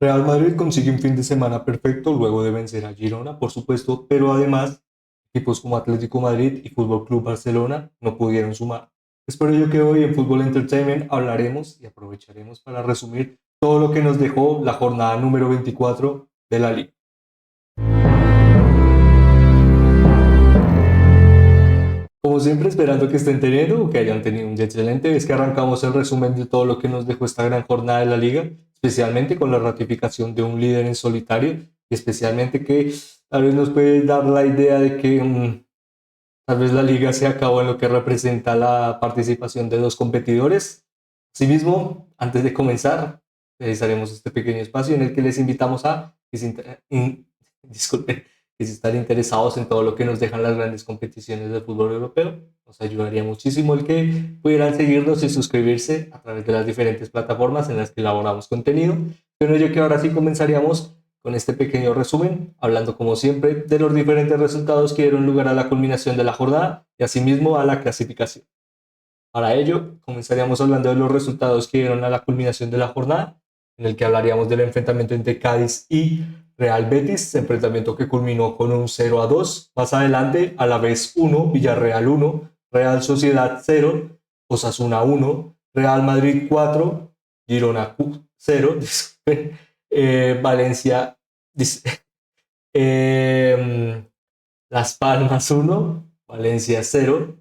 Real Madrid consigue un fin de semana perfecto luego de vencer a Girona, por supuesto, pero además equipos como Atlético Madrid y Fútbol Club Barcelona no pudieron sumar. Es por ello que hoy en Fútbol Entertainment hablaremos y aprovecharemos para resumir todo lo que nos dejó la jornada número 24 de la liga. Como siempre, esperando que estén teniendo o que hayan tenido un día excelente, es que arrancamos el resumen de todo lo que nos dejó esta gran jornada de la liga, especialmente con la ratificación de un líder en solitario, y especialmente que tal vez nos puede dar la idea de que tal vez la liga se acabó en lo que representa la participación de dos competidores. Asimismo, antes de comenzar, realizaremos este pequeño espacio en el que les invitamos a que disculpen, que si están interesados en todo lo que nos dejan las grandes competiciones del fútbol europeo, nos ayudaría muchísimo el que pudieran seguirnos y suscribirse a través de las diferentes plataformas en las que elaboramos contenido. Pero yo que ahora sí comenzaríamos con este pequeño resumen, hablando como siempre de los diferentes resultados que dieron lugar a la culminación de la jornada y asimismo a la clasificación. Para ello, comenzaríamos hablando de los resultados que dieron a la culminación de la jornada, en el que hablaríamos del enfrentamiento entre Cádiz y Real Betis, enfrentamiento que culminó con un 0-2. Más adelante, a la vez 1, Villarreal 1, Real Sociedad 0, Osasuna 1, Real Madrid 4, Girona 0, Valencia, eh, Las Palmas 1, Valencia 0,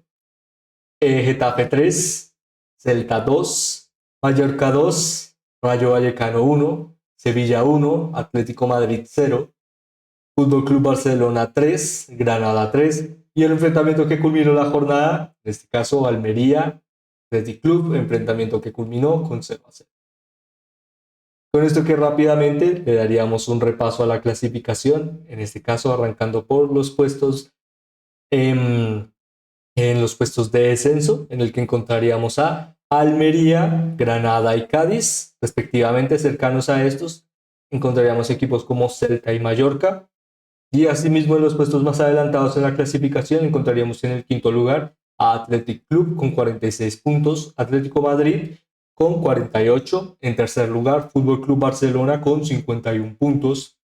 Getafe 3, Celta 2, Mallorca 2, Rayo Vallecano 1, Sevilla 1, Atlético Madrid 0, Fútbol Club Barcelona 3, Granada 3 y el enfrentamiento que culminó la jornada, en este caso Almería Athletic Club, enfrentamiento que culminó con 0-0. Con esto que rápidamente le daríamos un repaso a la clasificación, en este caso arrancando por los puestos en los puestos de descenso, en el que encontraríamos a Almería, Granada y Cádiz, respectivamente. Cercanos a estos encontraríamos equipos como Celta y Mallorca, y asimismo en los puestos más adelantados en la clasificación encontraríamos en el quinto lugar a Athletic Club con 46 puntos, Atlético Madrid con 48, en tercer lugar Fútbol Club Barcelona con 51 puntos,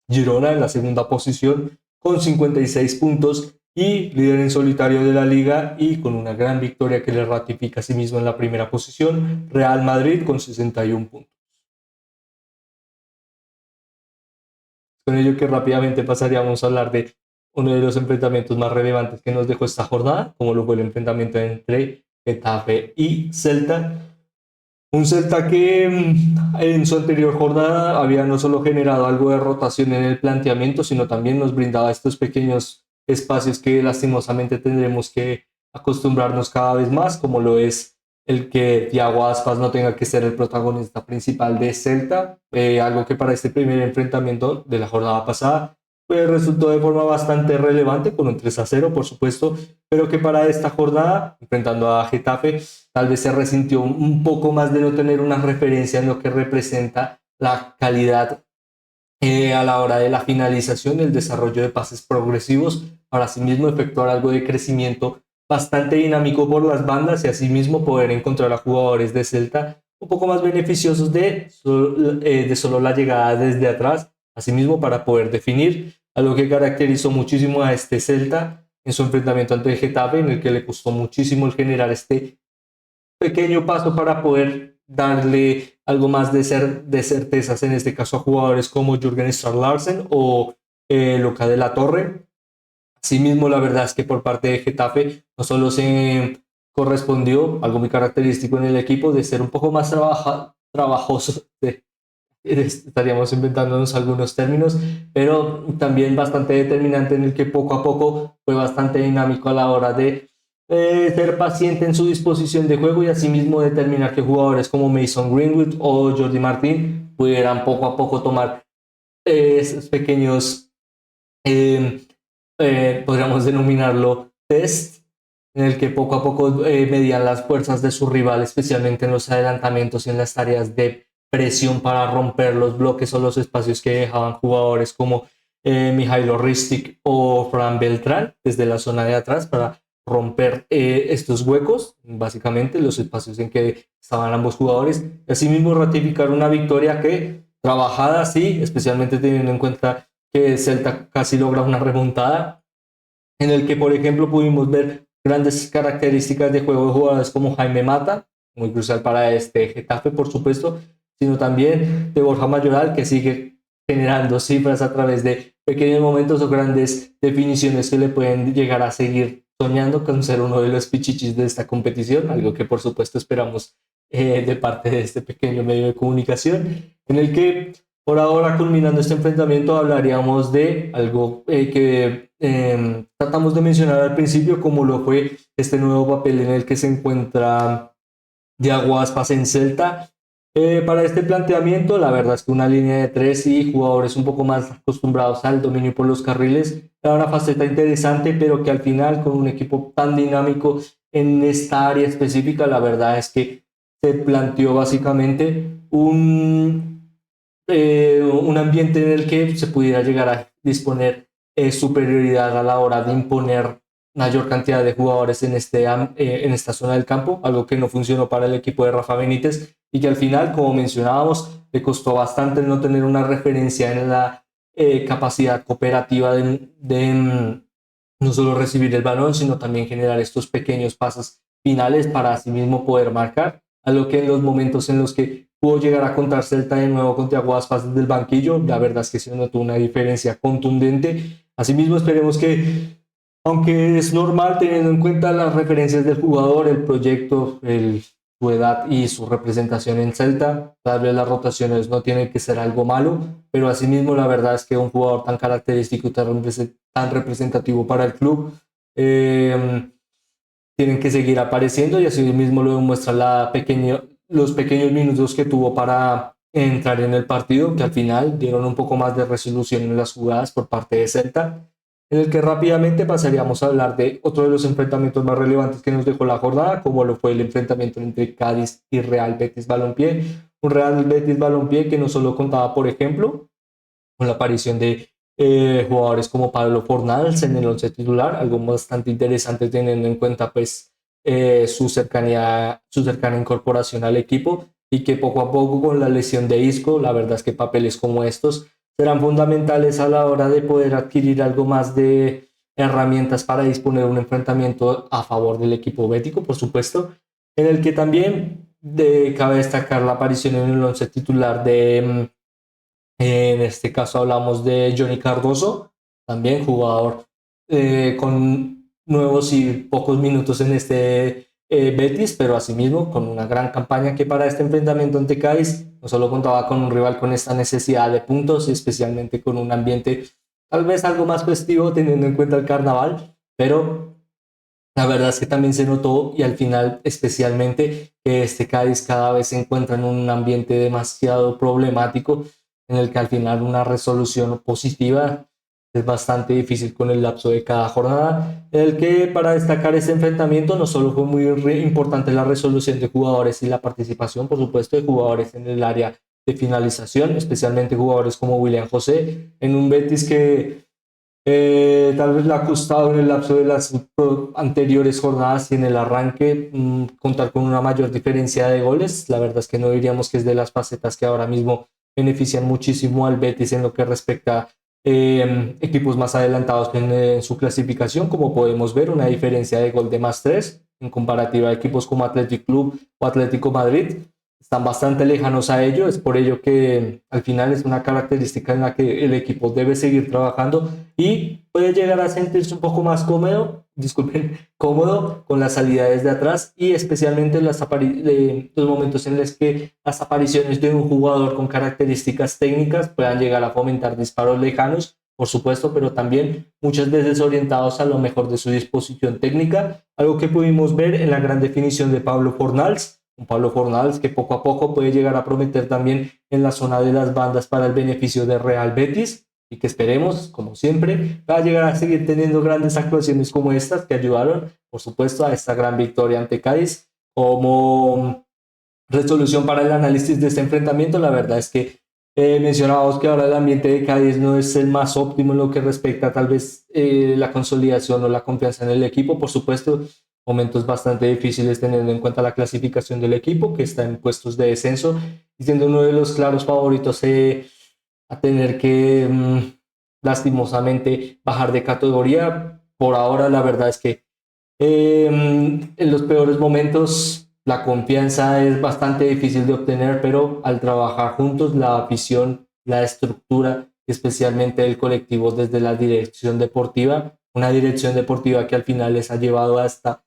Girona en la segunda posición con 56 puntos y líder en solitario de la liga y con una gran victoria que le ratifica a sí mismo en la primera posición, Real Madrid con 61 puntos. Con ello que rápidamente pasaríamos a hablar de uno de los enfrentamientos más relevantes que nos dejó esta jornada, como lo fue el enfrentamiento entre Getafe y Celta. Un Celta que en su anterior jornada había no solo generado algo de rotación en el planteamiento, sino también nos brindaba estos pequeños espacios que lastimosamente tendremos que acostumbrarnos cada vez más, como lo es el que Thiago Aspas no tenga que ser el protagonista principal de Celta, algo que para este primer enfrentamiento de la jornada pasada pues resultó de forma bastante relevante con un 3-0, por supuesto, pero que para esta jornada, enfrentando a Getafe, tal vez se resintió un poco más de no tener una referencia en lo que representa la calidad a la hora de la finalización y el desarrollo de pases progresivos, para asimismo efectuar algo de crecimiento bastante dinámico por las bandas y asimismo poder encontrar a jugadores de Celta un poco más beneficiosos de solo la llegada desde atrás, asimismo para poder definir, algo que caracterizó muchísimo a este Celta en su enfrentamiento ante el Getafe, en el que le costó muchísimo el generar este pequeño paso para poder darle algo más de certezas, en este caso a jugadores como Jürgen Strand Larsen o Luca de la Torre. Asimismo, la verdad es que por parte de Getafe no solo se correspondió algo muy característico en el equipo de ser un poco más trabajoso, estaríamos inventándonos algunos términos, pero también bastante determinante en el que poco a poco fue bastante dinámico a la hora de ser paciente en su disposición de juego y asimismo determinar que jugadores como Mason Greenwood o Jordi Martín pudieran poco a poco tomar esos pequeños, eh, podríamos denominarlo test, en el que poco a poco medían las fuerzas de su rival, especialmente en los adelantamientos y en las tareas de presión para romper los bloques o los espacios que dejaban jugadores como Mijailo Ristic o Fran Beltrán desde la zona de atrás para romper estos huecos, básicamente los espacios en que estaban ambos jugadores, y asimismo ratificar una victoria que trabajada, sí, especialmente teniendo en cuenta que el Celta casi logra una remontada, en el que, por ejemplo, pudimos ver grandes características de juego de jugadores como Jaime Mata, muy crucial para este Getafe, por supuesto, sino también de Borja Mayoral, que sigue generando cifras a través de pequeños momentos o grandes definiciones que le pueden llegar a seguir soñando con ser uno de los pichichis de esta competición, algo que por supuesto esperamos de parte de este pequeño medio de comunicación, en el que por ahora, culminando este enfrentamiento, hablaríamos de algo que tratamos de mencionar al principio, como lo fue este nuevo papel en el que se encuentra Thiago Aspas en Celta. Para este planteamiento, la verdad es que una línea de tres y jugadores un poco más acostumbrados al dominio por los carriles era una faceta interesante, pero que al final, con un equipo tan dinámico en esta área específica, la verdad es que se planteó básicamente un ambiente en el que se pudiera llegar a disponer superioridad a la hora de imponer mayor cantidad de jugadores en esta zona del campo, algo que no funcionó para el equipo de Rafa Benítez y que al final, como mencionábamos, le costó bastante no tener una referencia en la capacidad cooperativa de no solo recibir el balón, sino también generar estos pequeños pases finales para así mismo poder marcar, a lo que en los momentos en los que pudo llegar a contar Celta de nuevo con Thiago Aspas desde el banquillo, la verdad es que se notó una diferencia contundente. Asimismo, esperemos que, aunque es normal teniendo en cuenta las referencias del jugador, el proyecto, su edad y su representación en Celta, tal vez las rotaciones no tienen que ser algo malo, pero asimismo la verdad es que un jugador tan característico y tan representativo para el club, tienen que seguir apareciendo y así mismo lo demuestra los pequeños minutos que tuvo para entrar en el partido, que al final dieron un poco más de resolución en las jugadas por parte de Celta, en el que rápidamente pasaríamos a hablar de otro de los enfrentamientos más relevantes que nos dejó la jornada, como lo fue el enfrentamiento entre Cádiz y Real Betis Balompié, un Real Betis Balompié que no solo contaba, por ejemplo, con la aparición de jugadores como Pablo Fornals en el once titular, algo bastante interesante teniendo en cuenta pues su cercana incorporación al equipo y que poco a poco con la lesión de Isco, la verdad es que papeles como estos serán fundamentales a la hora de poder adquirir algo más de herramientas para disponer de un enfrentamiento a favor del equipo bético, por supuesto, en el que también cabe destacar la aparición en el once titular de en este caso hablamos de Johnny Cardoso, también jugador con nuevos y pocos minutos en este Betis, pero asimismo con una gran campaña que para este enfrentamiento ante Cádiz no solo contaba con un rival con esta necesidad de puntos, especialmente con un ambiente tal vez algo más festivo teniendo en cuenta el carnaval, pero la verdad es que también se notó y al final especialmente que este Cádiz cada vez se encuentra en un ambiente demasiado problemático en el que al final una resolución positiva es bastante difícil con el lapso de cada jornada, en el que para destacar este enfrentamiento no solo fue muy importante la resolución de jugadores y la participación, por supuesto, de jugadores en el área de finalización, especialmente jugadores como William José, en un Betis que tal vez le ha costado en el lapso de las anteriores jornadas y en el arranque contar con una mayor diferencia de goles. La verdad es que no diríamos que es de las facetas que ahora mismo benefician muchísimo al Betis en lo que respecta a equipos más adelantados en su clasificación, como podemos ver, una diferencia de gol de +3 en comparativa a equipos como Athletic Club o Atlético Madrid. Están bastante lejanos a ello, es por ello que al final es una característica en la que el equipo debe seguir trabajando y puede llegar a sentirse un poco más cómodo, disculpen, cómodo con las salida desde atrás y especialmente en los momentos en los que las apariciones de un jugador con características técnicas puedan llegar a fomentar disparos lejanos, por supuesto, pero también muchas veces orientados a lo mejor de su disposición técnica, algo que pudimos ver en la gran definición de Pablo Fornals, un Pablo Fornals que poco a poco puede llegar a prometer también en la zona de las bandas para el beneficio de Real Betis y que esperemos, como siempre, va a llegar a seguir teniendo grandes actuaciones como estas que ayudaron, por supuesto, a esta gran victoria ante Cádiz. Como resolución para el análisis de este enfrentamiento, la verdad es que mencionábamos que ahora el ambiente de Cádiz no es el más óptimo en lo que respecta tal vez la consolidación o la confianza en el equipo, por supuesto, momentos bastante difíciles teniendo en cuenta la clasificación del equipo, que está en puestos de descenso y siendo uno de los claros favoritos a tener que lastimosamente bajar de categoría. Por ahora, la verdad es que en los peores momentos la confianza es bastante difícil de obtener, pero al trabajar juntos, la afición, la estructura, especialmente el colectivo desde la dirección deportiva, una dirección deportiva que al final les ha llevado a esta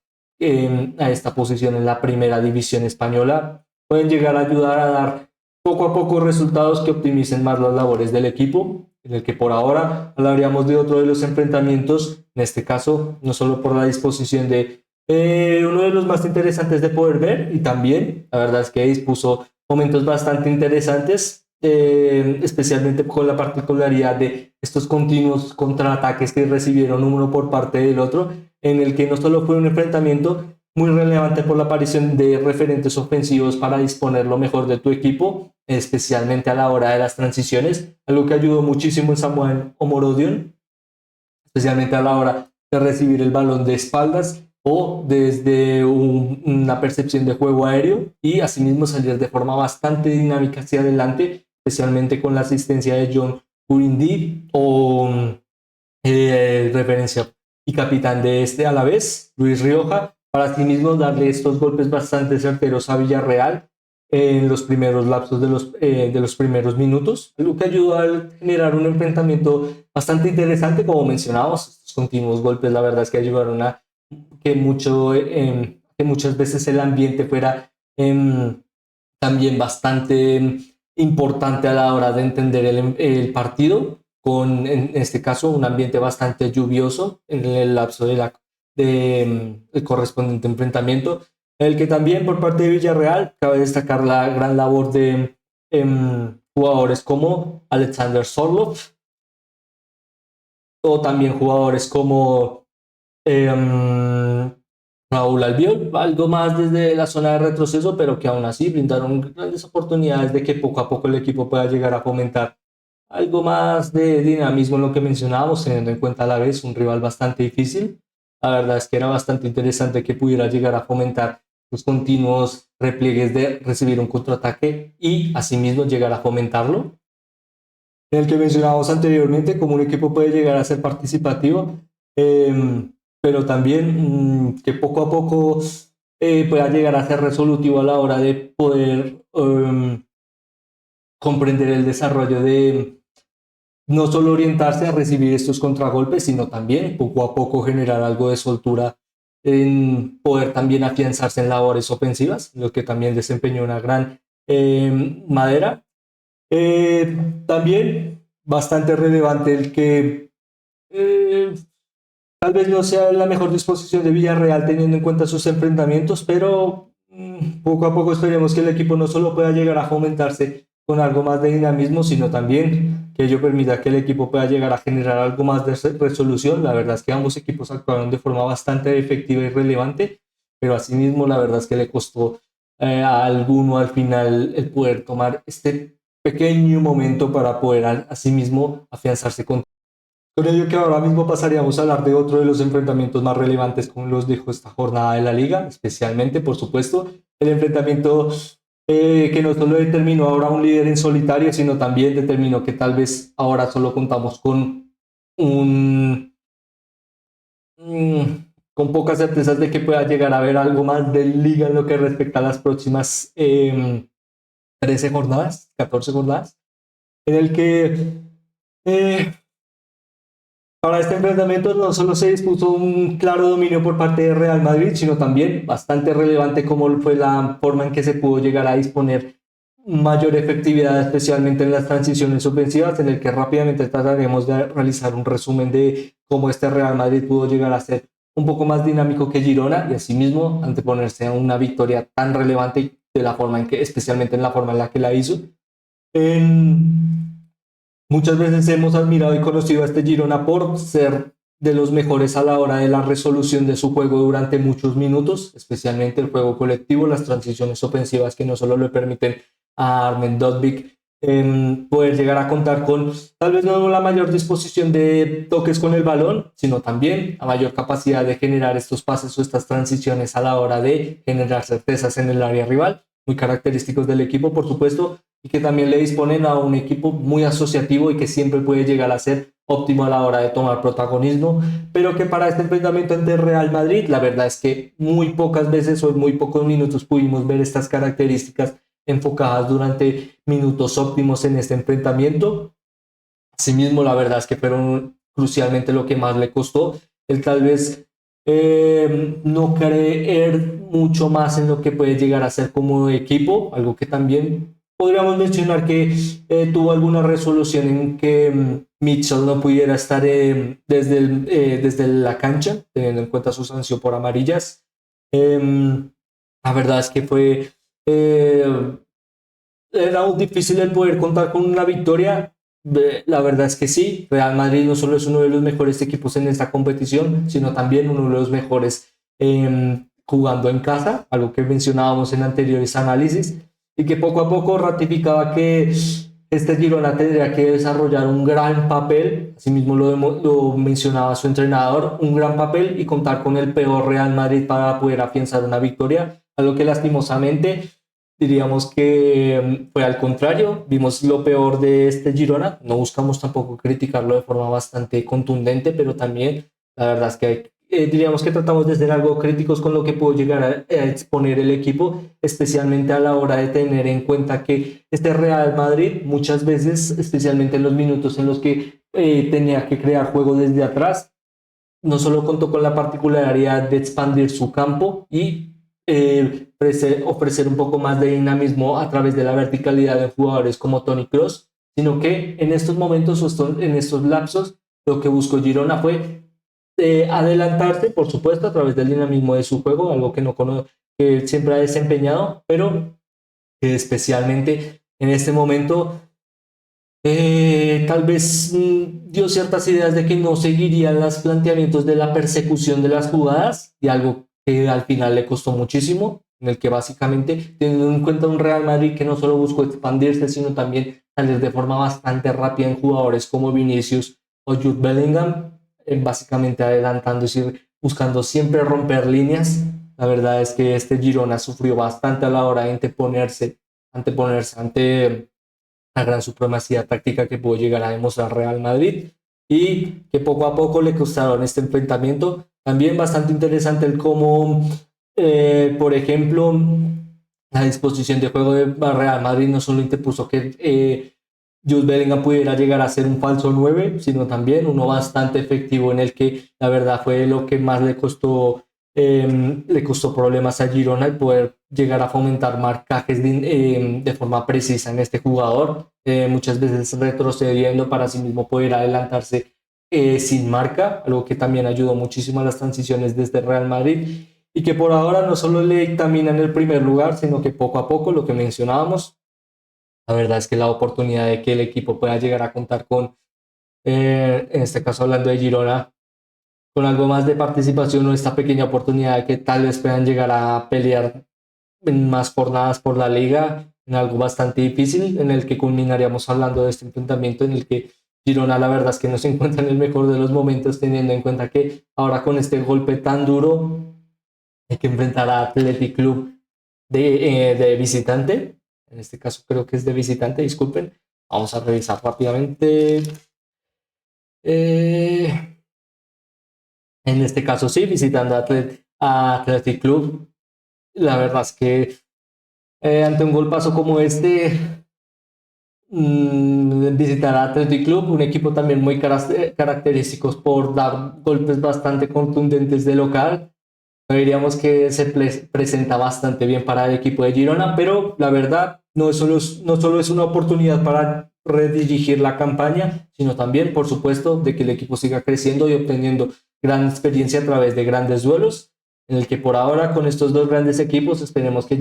posición en la primera división española, pueden llegar a ayudar a dar poco a poco resultados que optimicen más las labores del equipo, en el que por ahora hablaríamos de otro de los enfrentamientos, en este caso, no solo por la disposición de uno de los más interesantes de poder ver, y también la verdad es que dispuso momentos bastante interesantes, especialmente con la particularidad de estos continuos contraataques que recibieron uno por parte del otro, en el que no solo fue un enfrentamiento muy relevante por la aparición de referentes ofensivos para disponer lo mejor de tu equipo, especialmente a la hora de las transiciones, algo que ayudó muchísimo en Samuel Omorodion, especialmente a la hora de recibir el balón de espaldas o desde una percepción de juego aéreo y asimismo salir de forma bastante dinámica hacia adelante, especialmente con la asistencia de John Urindi o referencia y capitán de este a la vez, Luis Rioja, para asimismo darle estos golpes bastante certeros a Villarreal en los primeros lapsos de los primeros minutos, lo que ayudó a generar un enfrentamiento bastante interesante, como mencionábamos, estos continuos golpes, la verdad es que ayudaron a que muchas veces el ambiente fuera también bastante importante a la hora de entender el partido, con en este caso un ambiente bastante lluvioso en el lapso el correspondiente enfrentamiento, en el que también por parte de Villarreal cabe destacar la gran labor de jugadores como Alexander Sorloth o también jugadores como Raúl Albiol, algo más desde la zona de retroceso, pero que aún así brindaron grandes oportunidades de que poco a poco el equipo pueda llegar a fomentar algo más de dinamismo en lo que mencionábamos, teniendo en cuenta a la vez un rival bastante difícil. La verdad es que era bastante interesante que pudiera llegar a fomentar los continuos repliegues de recibir un contraataque y asimismo llegar a fomentarlo. En el que mencionábamos anteriormente, como un equipo puede llegar a ser participativo, pero también que poco a poco pueda llegar a ser resolutivo a la hora de poder comprender el desarrollo de no solo orientarse a recibir estos contragolpes, sino también poco a poco generar algo de soltura en poder también afianzarse en labores ofensivas, lo que también desempeñó una gran madera. También bastante relevante el que tal vez no sea la mejor disposición de Villarreal teniendo en cuenta sus enfrentamientos, pero poco a poco esperemos que el equipo no solo pueda llegar a fomentarse con algo más de dinamismo, sino también que ello permita que el equipo pueda llegar a generar algo más de resolución. La verdad es que ambos equipos actuaron de forma bastante efectiva y relevante, pero asimismo la verdad es que le costó a alguno al final el poder tomar este pequeño momento para poder asimismo afianzarse con ello que ahora mismo pasaríamos a hablar de otro de los enfrentamientos más relevantes como los dejó esta jornada de la liga, especialmente, por supuesto, el enfrentamiento que no solo determinó ahora un líder en solitario, sino también determinó que tal vez ahora solo contamos con un... con pocas certezas de que pueda llegar a haber algo más de liga en lo que respecta a las próximas 13 jornadas, 14 jornadas, en el que... para este enfrentamiento no solo se dispuso un claro dominio por parte de Real Madrid, sino también bastante relevante como fue la forma en que se pudo llegar a disponer mayor efectividad, especialmente en las transiciones ofensivas, en el que rápidamente trataremos de realizar un resumen de cómo este Real Madrid pudo llegar a ser un poco más dinámico que Girona y asimismo anteponerse a una victoria tan relevante de la forma en que, especialmente en la forma en la que la hizo. Muchas veces hemos admirado y conocido a este Girona por ser de los mejores a la hora de la resolución de su juego durante muchos minutos, especialmente el juego colectivo, las transiciones ofensivas que no solo le permiten a Armen Dodvik poder llegar a contar con tal vez no la mayor disposición de toques con el balón, sino también a mayor capacidad de generar estos pases o estas transiciones a la hora de generar certezas en el área rival, muy característicos del equipo, por supuesto, y que también le disponen a un equipo muy asociativo y que siempre puede llegar a ser óptimo a la hora de tomar protagonismo, pero que para este enfrentamiento ante Real Madrid, la verdad es que muy pocas veces o en muy pocos minutos pudimos ver estas características enfocadas durante minutos óptimos en este enfrentamiento. Asimismo, la verdad es que fueron crucialmente lo que más le costó el tal vez no creer mucho más en lo que puede llegar a ser como equipo, algo que también podríamos mencionar que tuvo alguna resolución en que Mitchell no pudiera estar desde la cancha, teniendo en cuenta su sanción por amarillas. La verdad es que fue eh, era muy difícil el poder contar con una victoria. La verdad es que sí, Real Madrid no solo es uno de los mejores equipos en esta competición, sino también uno de los mejores jugando en casa, algo que mencionábamos en anteriores análisis, y que poco a poco ratificaba que este Girona tendría que desarrollar un gran papel, asimismo lo mencionaba su entrenador, un gran papel y contar con el peor Real Madrid para poder afianzar una victoria, algo que lastimosamente diríamos que fue al contrario, vimos lo peor de este Girona, no buscamos tampoco criticarlo de forma bastante contundente, pero también la verdad es que diríamos que tratamos de ser algo críticos con lo que pudo llegar a exponer el equipo, especialmente a la hora de tener en cuenta que este Real Madrid muchas veces, especialmente en los minutos en los que tenía que crear juego desde atrás, no solo contó con la particularidad de expandir su campo y ofrecer un poco más de dinamismo a través de la verticalidad de jugadores como Toni Kroos, sino que en estos momentos o en estos lapsos lo que buscó Girona fue adelantarse, por supuesto, a través del dinamismo de su juego, algo que no que siempre ha desempeñado, pero especialmente en este momento tal vez dio ciertas ideas de que no seguirían los planteamientos de la persecución de las jugadas y algo que al final le costó muchísimo, en el que básicamente, teniendo en cuenta un Real Madrid que no solo buscó expandirse, sino también salir de forma bastante rápida en jugadores como Vinicius o Jude Bellingham, básicamente adelantándose, buscando siempre romper líneas. La verdad es que este Girona sufrió bastante a la hora de anteponerse ante la gran supremacía táctica que pudo llegar a demostrar Real Madrid y que poco a poco le costaron este enfrentamiento. También bastante interesante el cómo, por ejemplo, la disposición de juego de Real Madrid no solo interpuso que Jude Bellingham pudiera llegar a ser un falso 9, sino también uno bastante efectivo en el que la verdad fue lo que más le costó problemas a Girona el poder llegar a fomentar marcajes de forma precisa en este jugador, muchas veces retrocediendo para sí mismo poder adelantarse sin marca, algo que también ayudó muchísimo a las transiciones desde Real Madrid y que por ahora no solo le dictaminan el primer lugar, sino que poco a poco, lo que mencionábamos, la verdad es que la oportunidad de que el equipo pueda llegar a contar con, en este caso hablando de Girona, con algo más de participación o esta pequeña oportunidad de que tal vez puedan llegar a pelear en más jornadas por la liga, en algo bastante difícil, en el que culminaríamos hablando de este enfrentamiento en el que Girona la verdad es que no se encuentra en el mejor de los momentos, teniendo en cuenta que ahora con este golpe tan duro hay que enfrentar a Athletic Club de visitante, en este caso creo que es de visitante, disculpen, vamos a revisar rápidamente. Eh, en este caso sí, visitando a Athletic Club. La verdad es que ante un golpazo como este, visitar a Athletic Club, un equipo también muy característicos por dar golpes bastante contundentes de local. Diríamos que se presenta bastante bien para el equipo de Girona, pero la verdad no solo es una oportunidad para redirigir la campaña, sino también, por supuesto, de que el equipo siga creciendo y obteniendo gran experiencia a través de grandes duelos, en el que por ahora con estos dos grandes equipos esperemos que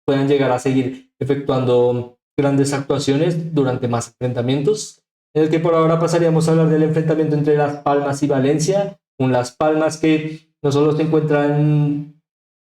puedan llegar a seguir efectuando grandes actuaciones durante más enfrentamientos, en el que por ahora pasaríamos a hablar del enfrentamiento entre Las Palmas y Valencia, con Las Palmas que no solo se encuentran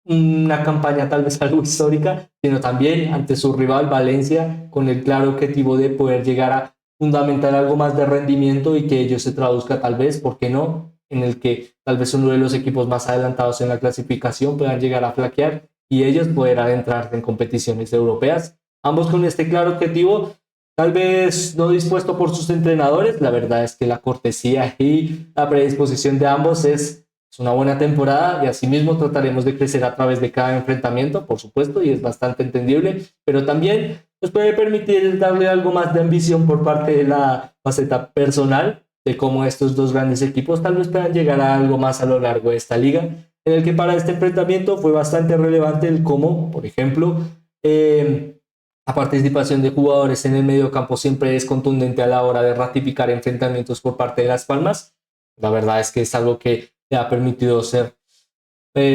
una campaña tal vez algo histórica, sino también ante su rival Valencia, con el claro objetivo de poder llegar a fundamentar algo más de rendimiento y que ello se traduzca tal vez, ¿por qué no?, en el que tal vez uno de los equipos más adelantados en la clasificación puedan llegar a flaquear y ellos poder adentrarse en competiciones europeas. Ambos con este claro objetivo, tal vez no dispuesto por sus entrenadores. La verdad es que la cortesía y la predisposición de ambos es una buena temporada y asimismo trataremos de crecer a través de cada enfrentamiento, por supuesto, y es bastante entendible, pero también nos puede permitir darle algo más de ambición por parte de la faceta personal de cómo estos dos grandes equipos tal vez puedan llegar a algo más a lo largo de esta liga, en el que para este enfrentamiento fue bastante relevante el cómo, por ejemplo, la participación de jugadores en el medio campo siempre es contundente a la hora de ratificar enfrentamientos por parte de Las Palmas. La verdad es que es algo que le ha permitido ser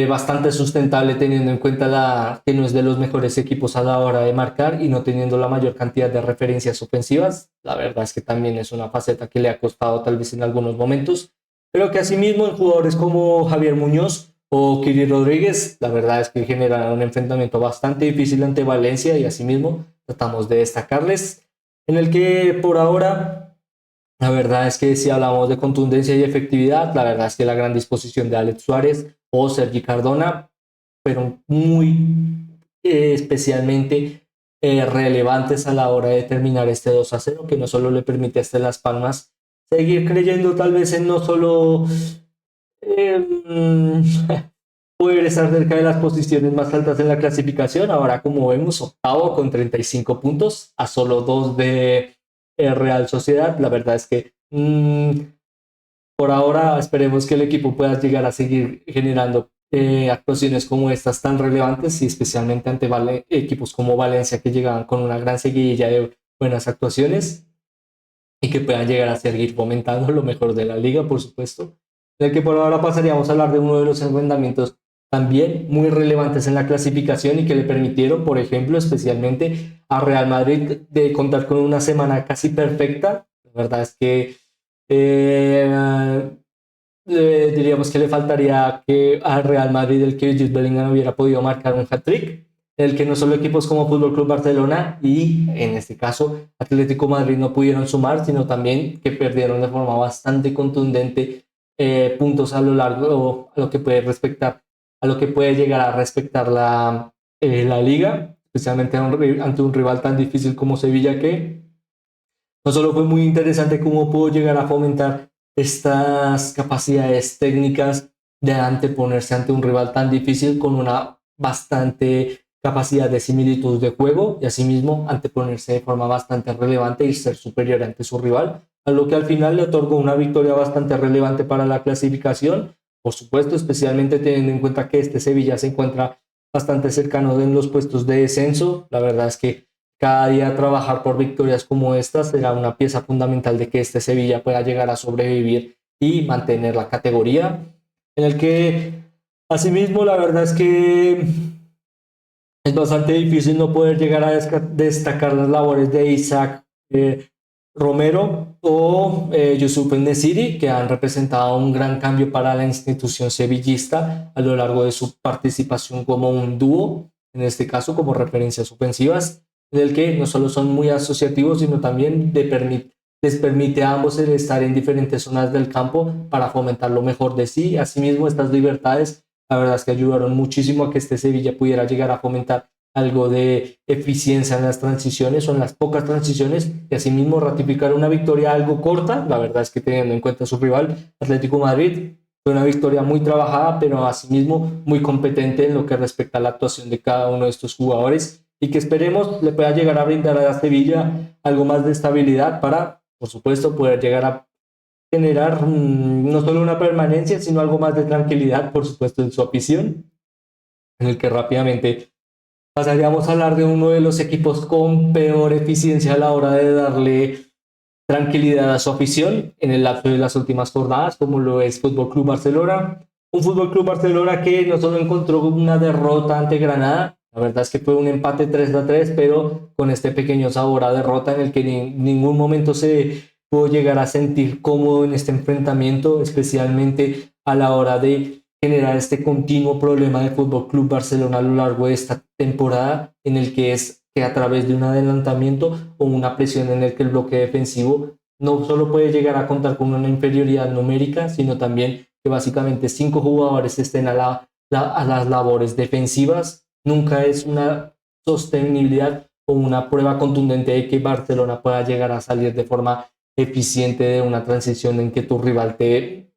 bastante sustentable teniendo en cuenta que no es de los mejores equipos a la hora de marcar y no teniendo la mayor cantidad de referencias ofensivas. La verdad es que también es una faceta que le ha costado tal vez en algunos momentos, pero que asimismo en jugadores como Javier Muñoz o Kiri Rodríguez, la verdad es que generan un enfrentamiento bastante difícil ante Valencia y asimismo tratamos de destacarles, en el que por ahora la verdad es que si hablamos de contundencia y efectividad, la verdad es que la gran disposición de Alex Suárez o Sergi Cardona fueron muy especialmente relevantes a la hora de terminar este 2-0, que no solo le permite a Las Palmas seguir creyendo tal vez en no solo eh, poder estar cerca de las posiciones más altas en la clasificación, ahora como vemos octavo con 35 puntos, a solo 2 de Real Sociedad. La verdad es que por ahora esperemos que el equipo pueda llegar a seguir generando actuaciones como estas tan relevantes y especialmente ante equipos como Valencia que llegaban con una gran seguidilla de buenas actuaciones y que puedan llegar a seguir fomentando lo mejor de la liga, por supuesto. De que por ahora pasaríamos a hablar de uno de los enfrentamientos también muy relevantes en la clasificación y que le permitieron, por ejemplo, especialmente a Real Madrid de contar con una semana casi perfecta. La verdad es que diríamos que le faltaría que al Real Madrid el que Jude Bellingham hubiera podido marcar un hat-trick, el que no solo equipos como Fútbol Club Barcelona y en este caso Atlético Madrid no pudieron sumar, sino también que perdieron de forma bastante contundente puntos a lo largo, a lo que puede respectar, a lo que puede llegar a respectar la liga, especialmente ante un rival tan difícil como Sevilla, que no solo fue muy interesante cómo pudo llegar a fomentar estas capacidades técnicas de anteponerse ante un rival tan difícil con una bastante capacidad de similitud de juego y asimismo anteponerse de forma bastante relevante y ser superior ante su rival, a lo que al final le otorgó una victoria bastante relevante para la clasificación, por supuesto, especialmente teniendo en cuenta que este Sevilla se encuentra bastante cercano en los puestos de descenso. La verdad es que cada día trabajar por victorias como estas será una pieza fundamental de que este Sevilla pueda llegar a sobrevivir y mantener la categoría, en el que asimismo la verdad es que es bastante difícil no poder llegar a destacar las labores de Isaac Romero o Yusuf Nesiri, que han representado un gran cambio para la institución sevillista a lo largo de su participación como un dúo, en este caso como referencias ofensivas, en el que no solo son muy asociativos, sino también les permite a ambos el estar en diferentes zonas del campo para fomentar lo mejor de sí. Asimismo, estas libertades, la verdad es que ayudaron muchísimo a que este Sevilla pudiera llegar a fomentar algo de eficiencia en las transiciones o en las pocas transiciones y asimismo ratificar una victoria algo corta. La verdad es que teniendo en cuenta su rival, Atlético Madrid, fue una victoria muy trabajada, pero asimismo muy competente en lo que respecta a la actuación de cada uno de estos jugadores y que esperemos le pueda llegar a brindar a Sevilla algo más de estabilidad para, por supuesto, poder llegar a generar no solo una permanencia, sino algo más de tranquilidad, por supuesto, en su afición, en el que rápidamente pasaríamos a hablar de uno de los equipos con peor eficiencia a la hora de darle tranquilidad a su afición en el lapso de las últimas jornadas, como lo es Fútbol Club Barcelona. Un Fútbol Club Barcelona que no solo encontró una derrota ante Granada, la verdad es que fue un empate 3-3, pero con este pequeño sabor a derrota en el que en ningún momento se pudo llegar a sentir cómodo en este enfrentamiento, especialmente a la hora de generar este continuo problema de Fútbol Club Barcelona a lo largo de esta temporada, en el que es que a través de un adelantamiento o una presión en el que el bloque defensivo no solo puede llegar a contar con una inferioridad numérica, sino también que básicamente 5 jugadores estén a las labores defensivas. Nunca es una sostenibilidad o una prueba contundente de que Barcelona pueda llegar a salir de forma eficiente de una transición en que tu rival te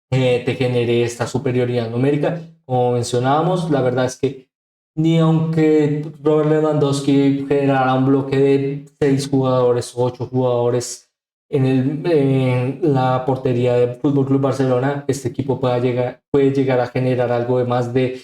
genere esta superioridad numérica. Como mencionábamos, la verdad es que ni aunque Robert Lewandowski generara un bloque de 6 jugadores o 8 jugadores en la portería del Fútbol Club Barcelona, este equipo puede llegar a generar algo de más de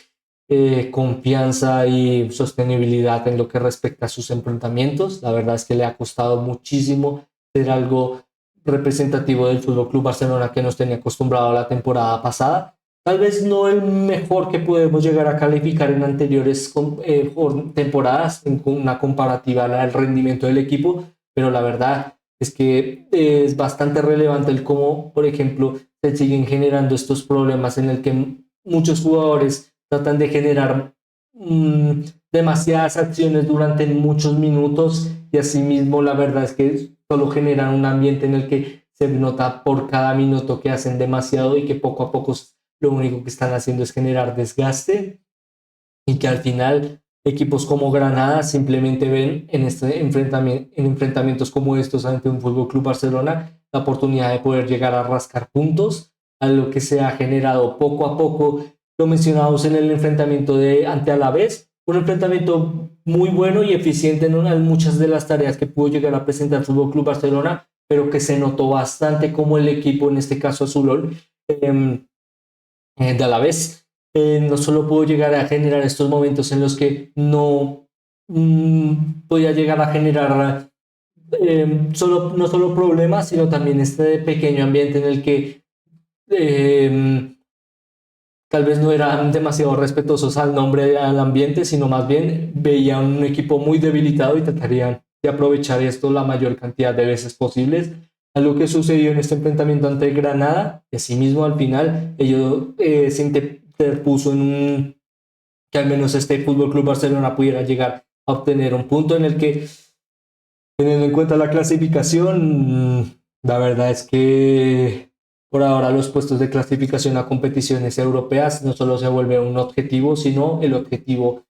confianza y sostenibilidad en lo que respecta a sus enfrentamientos. La verdad es que le ha costado muchísimo ser algo representativo del Fútbol Club Barcelona que nos tenía acostumbrado la temporada pasada. Tal vez no el mejor que podemos llegar a calificar en anteriores temporadas, en una comparativa al rendimiento del equipo, pero la verdad es que es bastante relevante el cómo, por ejemplo, se siguen generando estos problemas en el que muchos jugadores tratan de generar demasiadas acciones durante muchos minutos y asimismo la verdad es que solo generan un ambiente en el que se nota por cada minuto que hacen demasiado y que poco a poco lo único que están haciendo es generar desgaste y que al final equipos como Granada simplemente ven en enfrentamientos como estos ante un Fútbol Club Barcelona la oportunidad de poder llegar a rascar puntos, a lo que se ha generado poco a poco. Lo mencionamos en el enfrentamiento ante Alavés, un enfrentamiento muy bueno y eficiente en muchas de las tareas que pudo llegar a presentar el Fútbol Club Barcelona, pero que se notó bastante como el equipo, en este caso Azulón, de Alavés, no solo pudo llegar a generar estos momentos en los que no podía llegar a generar no solo problemas, sino también este pequeño ambiente en el que tal vez no eran demasiado respetuosos al nombre, al ambiente, sino más bien veían un equipo muy debilitado y tratarían de aprovechar esto la mayor cantidad de veces posibles. Algo que sucedió en este enfrentamiento ante Granada, y asimismo al final ellos se interpuso que al menos este Fútbol Club Barcelona pudiera llegar a obtener un punto en el que, teniendo en cuenta la clasificación, la verdad es que por ahora los puestos de clasificación a competiciones europeas no solo se vuelve un objetivo, sino el objetivo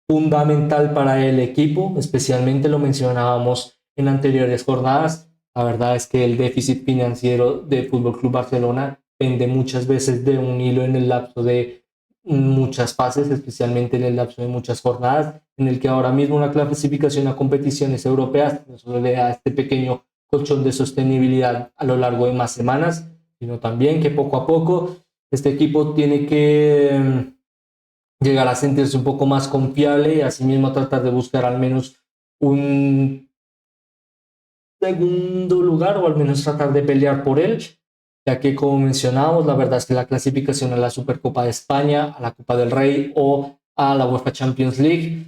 fundamental para el equipo, especialmente lo mencionábamos en anteriores jornadas. La verdad es que el déficit financiero de Fútbol Club Barcelona pende muchas veces de un hilo en el lapso de muchas fases, especialmente en el lapso de muchas jornadas, en el que ahora mismo una clasificación a competiciones europeas no solo le da este pequeño colchón de sostenibilidad a lo largo de más semanas, sino también que poco a poco este equipo tiene que llegar a sentirse un poco más confiable y asimismo tratar de buscar al menos un segundo lugar o al menos tratar de pelear por él, ya que como mencionábamos, la verdad es que la clasificación a la Supercopa de España, a la Copa del Rey o a la UEFA Champions League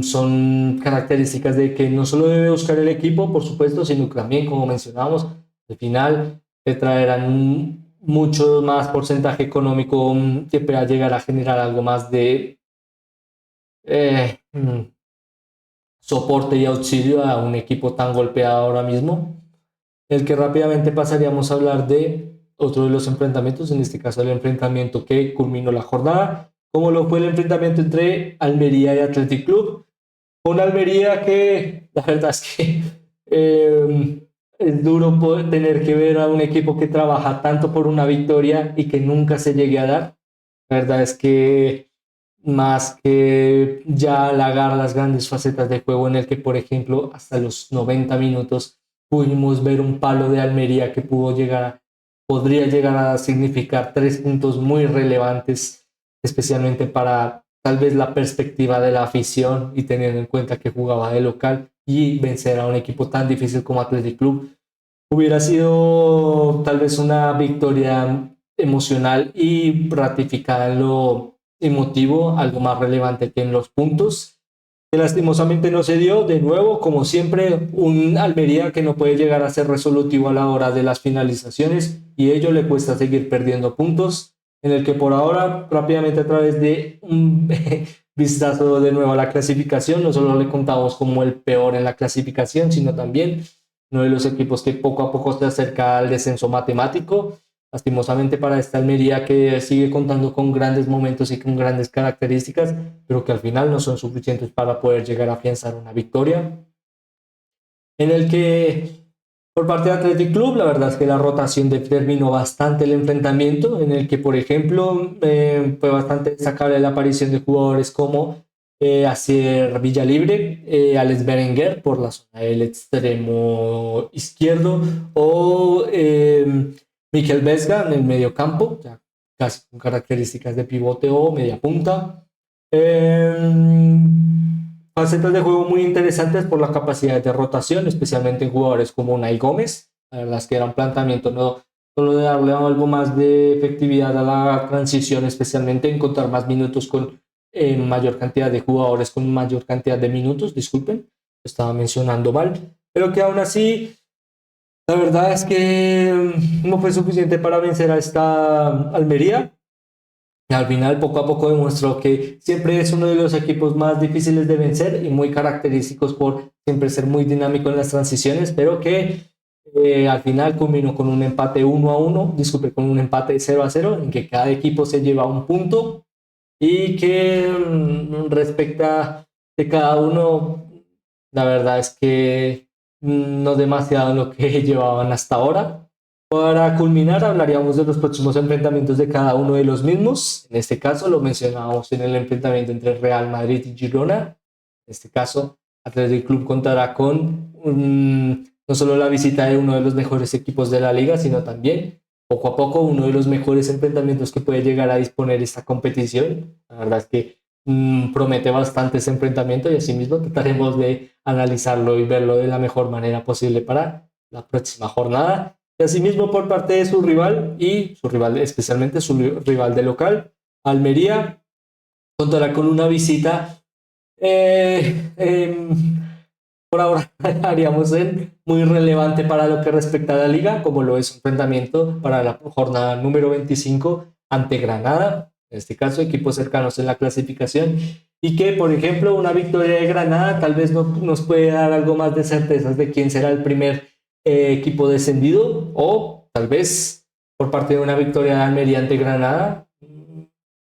son características de que no solo debe buscar el equipo, por supuesto, sino que también, como mencionábamos, al final te traerán mucho más porcentaje económico que pueda llegar a generar algo más de eh, soporte y auxilio a un equipo tan golpeado ahora mismo, el que rápidamente pasaríamos a hablar de otro de los enfrentamientos, en este caso el enfrentamiento que culminó la jornada, como lo fue el enfrentamiento entre Almería y Athletic Club, con Almería que la verdad es que es duro poder tener que ver a un equipo que trabaja tanto por una victoria y que nunca se llegue a dar. La verdad es que más que ya halagar las grandes facetas de juego en el que, por ejemplo, hasta los 90 minutos pudimos ver un palo de Almería que podría llegar a significar 3 puntos muy relevantes, especialmente para tal vez la perspectiva de la afición y teniendo en cuenta que jugaba de local y vencer a un equipo tan difícil como Athletic Club. Hubiera sido tal vez una victoria emocional y ratificada en lo emotivo, algo más relevante que en los puntos. que lastimosamente no se dio. De nuevo, como siempre, un Almería que no puede llegar a ser resolutivo a la hora de las finalizaciones y ello le cuesta seguir perdiendo puntos, en el que por ahora, rápidamente a través de un vistazo de nuevo a la clasificación, no solo le contamos como el peor en la clasificación, sino también uno de los equipos que poco a poco se acerca al descenso matemático. Lastimosamente para esta Almería que sigue contando con grandes momentos y con grandes características, pero que al final no son suficientes para poder llegar a afianzar una victoria. En el que por parte de Athletic Club, la verdad es que la rotación determinó bastante el enfrentamiento, en el que, por ejemplo, fue bastante destacable la aparición de jugadores como Asier Villalibre, Alex Berenguer por la zona del extremo izquierdo, o Miquel Vesga en el medio campo, ya casi con características de pivote o media punta. Facetas de juego muy interesantes por la capacidad de rotación, especialmente en jugadores como Unai Gómez. La verdad es que era un planteamiento no solo de darle algo más de efectividad a la transición, especialmente encontrar más minutos con mayor cantidad de jugadores con mayor cantidad de minutos, disculpen, estaba mencionando mal, pero que aún así la verdad es que no fue suficiente para vencer a esta Almería. Al final, poco a poco demostró que siempre es uno de los equipos más difíciles de vencer y muy característicos por siempre ser muy dinámico en las transiciones, pero que al final culminó con un empate 1-1, disculpe, con un empate 0-0, en que cada equipo se lleva un punto y que respecta de cada uno, la verdad es que no demasiado lo que llevaban hasta ahora. Para culminar, hablaríamos de los próximos enfrentamientos de cada uno de los mismos. En este caso, lo mencionábamos en el enfrentamiento entre Real Madrid y Girona. En este caso, Athletic Club contará con no solo la visita de uno de los mejores equipos de la liga, sino también, poco a poco, uno de los mejores enfrentamientos que puede llegar a disponer esta competición. La verdad es que promete bastante ese enfrentamiento y asimismo trataremos de analizarlo y verlo de la mejor manera posible para la próxima jornada. Y asimismo por parte de su rival y su rival, especialmente su rival de local, Almería, contará con una visita por ahora haríamos en muy relevante para lo que respecta a la liga, como lo es un enfrentamiento para la jornada número 25 ante Granada, en este caso equipos cercanos en la clasificación, y que por ejemplo una victoria de Granada tal vez nos puede dar algo más de certezas de quién será el primer equipo descendido, o tal vez por parte de una victoria de Almería ante Granada,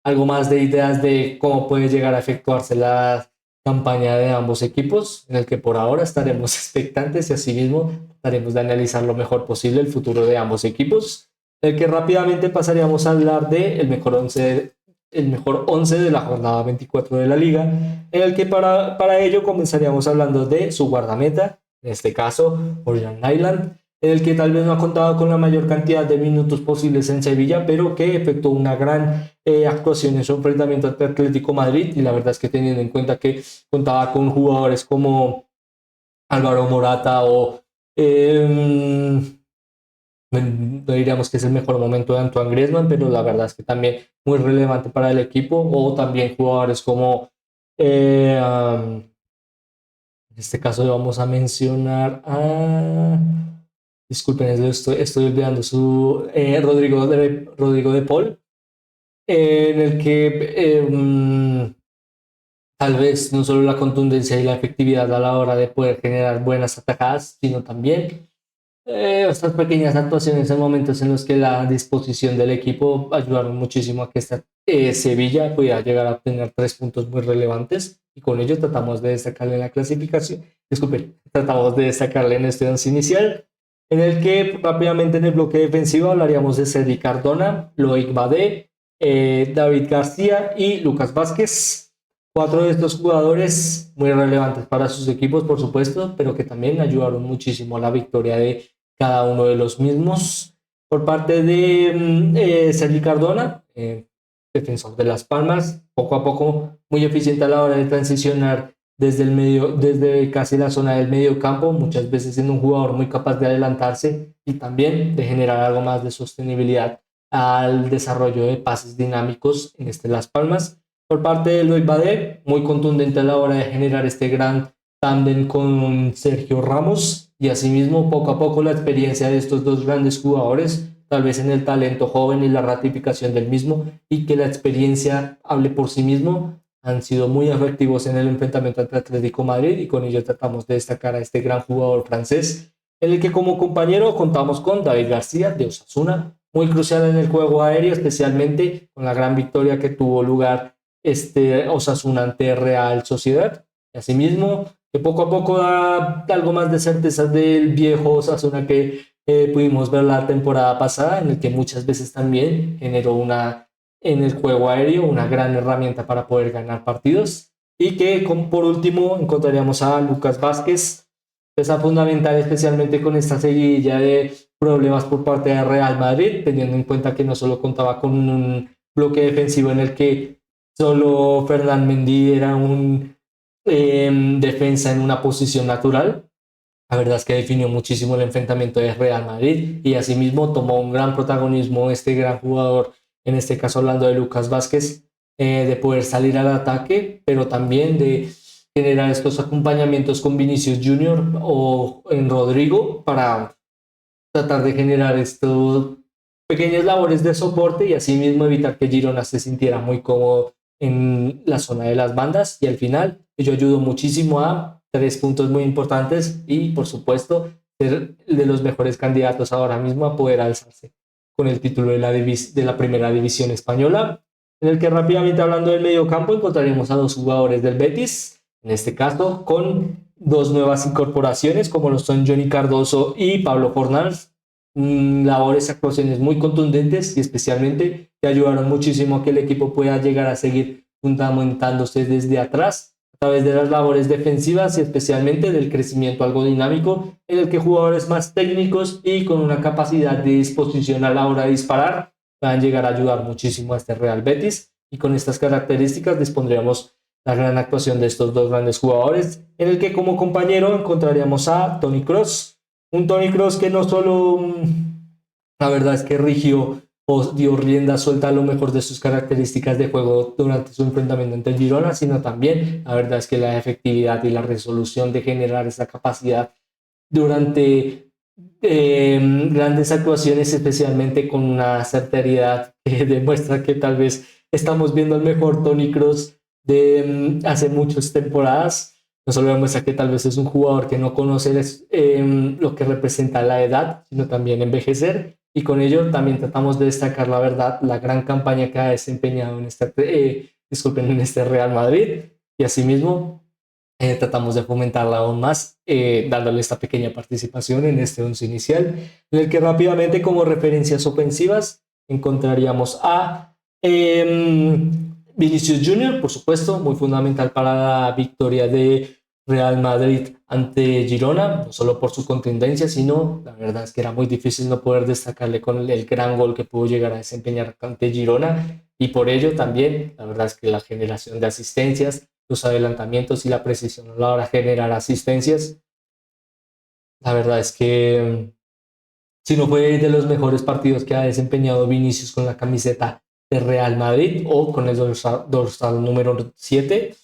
algo más de ideas de cómo puede llegar a efectuarse la campaña de ambos equipos, en el que por ahora estaremos expectantes y asimismo trataremos de analizar lo mejor posible el futuro de ambos equipos, el que rápidamente pasaríamos a hablar de el mejor 11 de la jornada 24 de la liga, en el que para ello comenzaríamos hablando de su guardameta, en este caso, Orjan Nyland, en el que tal vez no ha contado con la mayor cantidad de minutos posibles en Sevilla, pero que efectuó una gran actuación en su enfrentamiento ante Atlético Madrid, y la verdad es que teniendo en cuenta que contaba con jugadores como Álvaro Morata o no diríamos que es el mejor momento de Antoine Griezmann, pero la verdad es que también muy relevante para el equipo, o también jugadores como en este caso vamos a mencionar a disculpen, estoy olvidando su Rodrigo de Paul, en el que tal vez no solo la contundencia y la efectividad a la hora de poder generar buenas atajadas, sino también estas pequeñas actuaciones en momentos en los que la disposición del equipo ayudaron muchísimo a que esta Sevilla pudiera llegar a obtener 3 puntos muy relevantes, y con ello tratamos de destacarle en la clasificación, disculpen, tratamos de destacarle en este once inicial, en el que rápidamente en el bloque defensivo hablaríamos de Cedric Cardona, Loic Badé, David García y Lucas Vázquez. 4 de estos jugadores muy relevantes para sus equipos, por supuesto, pero que también ayudaron muchísimo a la victoria de cada uno de los mismos. Por parte de Sergi Cardona, defensor de Las Palmas, poco a poco muy eficiente a la hora de transicionar desde el medio, desde casi la zona del medio campo, muchas veces siendo un jugador muy capaz de adelantarse y también de generar algo más de sostenibilidad al desarrollo de pases dinámicos en Las Palmas. Por parte de Loic Badé, muy contundente a la hora de generar este gran tándem con Sergio Ramos, y asimismo poco a poco la experiencia de estos dos grandes jugadores, tal vez en el talento joven y la ratificación del mismo, y que la experiencia hable por sí mismo, han sido muy efectivos en el enfrentamiento ante Atlético Madrid, y con ello tratamos de destacar a este gran jugador francés, en el que como compañero contamos con David García de Osasuna, muy crucial en el juego aéreo, especialmente con la gran victoria que tuvo lugar Osasuna ante Real Sociedad. Y asimismo, que poco a poco da algo más de certeza del viejo Osasuna que pudimos ver la temporada pasada, en el que muchas veces también generó en el juego aéreo una gran herramienta para poder ganar partidos. Y que por último encontraríamos a Lucas Vázquez, pieza fundamental especialmente con esta seguidilla de problemas por parte de Real Madrid, teniendo en cuenta que no solo contaba con un bloque defensivo en el que solo Fernán Mendy era un defensa en una posición natural. La verdad es que definió muchísimo el enfrentamiento de Real Madrid, y asimismo tomó un gran protagonismo este gran jugador, en este caso hablando de Lucas Vázquez, de poder salir al ataque, pero también de generar estos acompañamientos con Vinicius Junior o en Rodrigo para tratar de generar estos pequeñas labores de soporte, y asimismo evitar que Girona se sintiera muy cómodo en la zona de las bandas, y al final ello ayudó muchísimo a 3 puntos muy importantes y por supuesto ser de los mejores candidatos ahora mismo a poder alzarse con el título de la primera división española, en el que rápidamente hablando del medio campo encontraremos a 2 jugadores del Betis, en este caso con 2 nuevas incorporaciones como lo son Johnny Cardoso y Pablo Fornals, labores, actuaciones muy contundentes y especialmente que ayudaron muchísimo a que el equipo pueda llegar a seguir fundamentándose desde atrás a través de las labores defensivas y especialmente del crecimiento algo dinámico, en el que jugadores más técnicos y con una capacidad de disposición a la hora de disparar van a llegar a ayudar muchísimo a este Real Betis, y con estas características dispondríamos la gran actuación de estos dos grandes jugadores, en el que como compañero encontraríamos a Toni Kroos, un Toni Kroos que no solo la verdad es que rigió o dio rienda suelta a lo mejor de sus características de juego durante su enfrentamiento ante el Girona, sino también la verdad es que la efectividad y la resolución de generar esa capacidad durante grandes actuaciones, especialmente con una certeridad que demuestra que tal vez estamos viendo el mejor Toni Kroos de hace muchas temporadas. No solo demuestra que tal vez es un jugador que no conoce lo que representa la edad, sino también envejecer, y con ello también tratamos de destacar la verdad, la gran campaña que ha desempeñado en este Real Madrid, y asimismo tratamos de fomentarla aún más, dándole esta pequeña participación en este once inicial, en el que rápidamente como referencias ofensivas encontraríamos a Vinicius Junior, por supuesto, muy fundamental para la victoria de Real Madrid ante Girona, no solo por su contundencia, sino la verdad es que era muy difícil no poder destacarle con el gran gol que pudo llegar a desempeñar ante Girona, y por ello también la verdad es que la generación de asistencias, los adelantamientos y la precisión a la hora de generar asistencias, la verdad es que si no fue de los mejores partidos que ha desempeñado Vinicius con la camiseta de Real Madrid o con el dorsal número 7,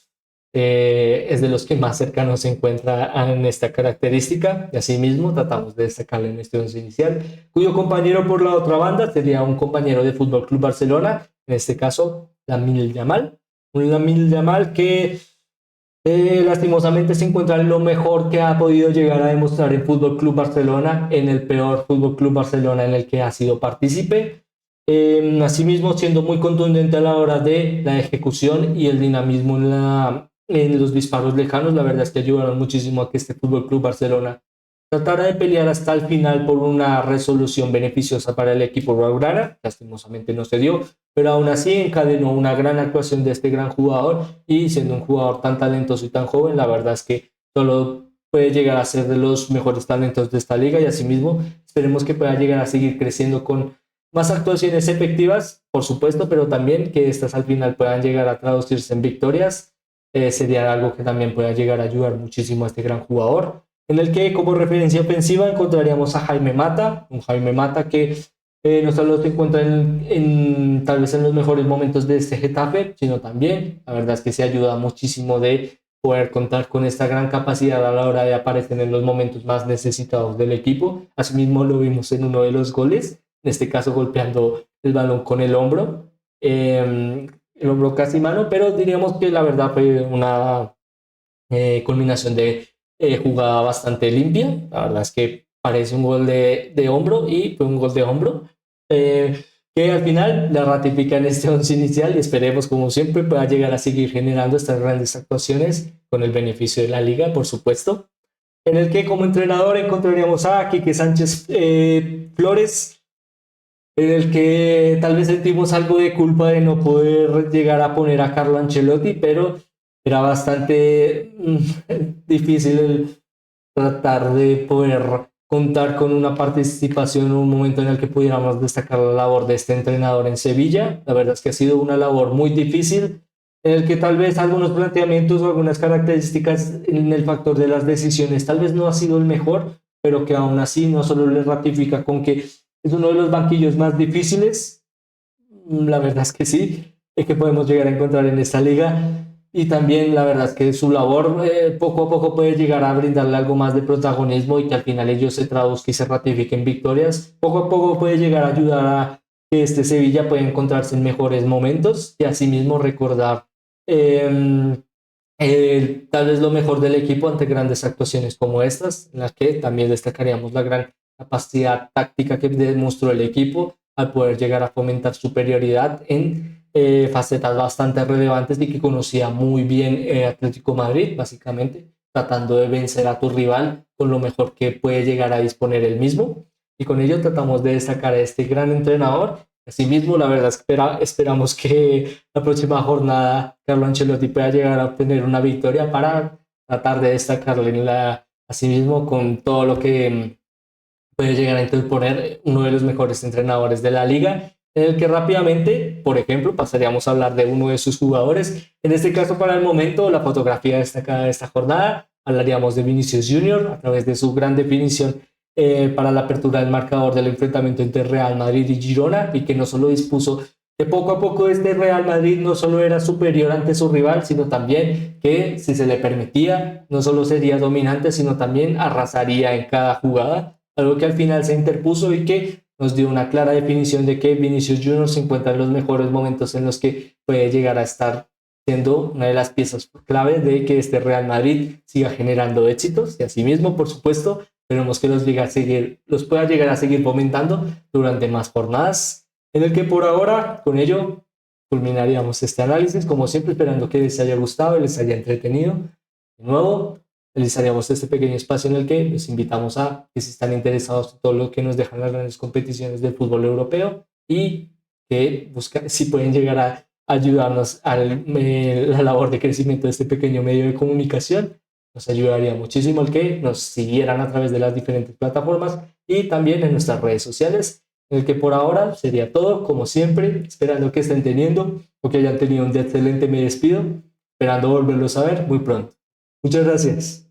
es de los que más cercanos se encuentra en esta característica, y asimismo tratamos de destacarle en este once inicial, cuyo compañero por la otra banda sería un compañero de Fútbol Club Barcelona, en este caso Lamine Yamal, un Lamine Yamal que lastimosamente se encuentra en lo mejor que ha podido llegar a demostrar en Fútbol Club Barcelona, en el peor Fútbol Club Barcelona en el que ha sido partícipe. Asimismo, siendo muy contundente a la hora de la ejecución y el dinamismo en los disparos lejanos, la verdad es que ayudaron muchísimo a que este Fútbol Club Barcelona tratara de pelear hasta el final por una resolución beneficiosa para el equipo blaugrana. Lastimosamente no se dio, pero aún así encadenó una gran actuación de este gran jugador, y siendo un jugador tan talentoso y tan joven, la verdad es que solo puede llegar a ser de los mejores talentos de esta liga, y asimismo esperemos que pueda llegar a seguir creciendo con más actuaciones efectivas, por supuesto, pero también que estas al final puedan llegar a traducirse en victorias. Sería algo que también pueda llegar a ayudar muchísimo a este gran jugador, en el que como referencia ofensiva encontraríamos a Jaime Mata, un Jaime Mata que No solo se encuentra tal vez en los mejores momentos de este Getafe, sino también, la verdad es que se ayuda muchísimo de poder contar con esta gran capacidad a la hora de aparecer en los momentos más necesitados del equipo. Asimismo lo vimos en uno de los goles, en este caso golpeando el balón con el hombro casi mano, pero diríamos que la verdad fue una culminación de jugada bastante limpia. La verdad es que parece un gol de hombro y fue un gol de hombro. Eh, que al final la ratifica en este once inicial y esperemos, como siempre, pueda llegar a seguir generando estas grandes actuaciones con el beneficio de la liga, por supuesto. En el que como entrenador encontraríamos a Quique Sánchez Flores, en el que tal vez sentimos algo de culpa de no poder llegar a poner a Carlo Ancelotti, pero era bastante difícil el tratar de poder contar con una participación en un momento en el que pudiéramos destacar la labor de este entrenador en Sevilla. La verdad es que ha sido una labor muy difícil, en el que tal vez algunos planteamientos o algunas características en el factor de las decisiones tal vez no ha sido el mejor, pero que aún así no solo le ratifica con que es uno de los banquillos más difíciles, la verdad es que sí, es que podemos llegar a encontrar en esta liga. Y también la verdad es que su labor poco a poco puede llegar a brindarle algo más de protagonismo y que al final ellos se traduzcan y se ratifiquen victorias. Poco a poco puede llegar a ayudar a que este Sevilla pueda encontrarse en mejores momentos y asimismo recordar eh, tal vez lo mejor del equipo ante grandes actuaciones como estas, en las que también destacaríamos la gran capacidad táctica que demostró el equipo al poder llegar a fomentar superioridad en facetas bastante relevantes y que conocía muy bien Atlético Madrid, básicamente, tratando de vencer a tu rival con lo mejor que puede llegar a disponer el mismo. Y con ello tratamos de destacar a este gran entrenador. Asimismo, la verdad esperamos que la próxima jornada Carlo Ancelotti pueda llegar a obtener una victoria para tratar de destacarle asimismo con todo lo que puede llegar a interponer uno de los mejores entrenadores de la liga, en el que rápidamente, por ejemplo, pasaríamos a hablar de uno de sus jugadores. En este caso, para el momento, la fotografía destacada de esta jornada, hablaríamos de Vinicius Junior a través de su gran definición para la apertura del marcador del enfrentamiento entre Real Madrid y Girona, y que no solo dispuso que poco a poco este Real Madrid no solo era superior ante su rival, sino también que si se le permitía, no solo sería dominante, sino también arrasaría en cada jugada, algo que al final se interpuso y que nos dio una clara definición de que Vinicius Junior se encuentra en los mejores momentos en los que puede llegar a estar siendo una de las piezas clave de que este Real Madrid siga generando éxitos y asimismo, por supuesto, esperemos que los pueda llegar a seguir fomentando durante más jornadas, en el que por ahora, con ello, culminaríamos este análisis, como siempre, esperando que les haya gustado y les haya entretenido. De nuevo, realizaríamos este pequeño espacio en el que les invitamos a que si están interesados en todo lo que nos dejan las grandes competiciones del fútbol europeo y que buscan si pueden llegar a ayudarnos a la labor de crecimiento de este pequeño medio de comunicación. Nos ayudaría muchísimo el que nos siguieran a través de las diferentes plataformas y también en nuestras redes sociales, en el que por ahora sería todo, como siempre, esperando que estén teniendo o que hayan tenido un día excelente. Me despido, esperando volverlos a ver muy pronto. Muchas gracias.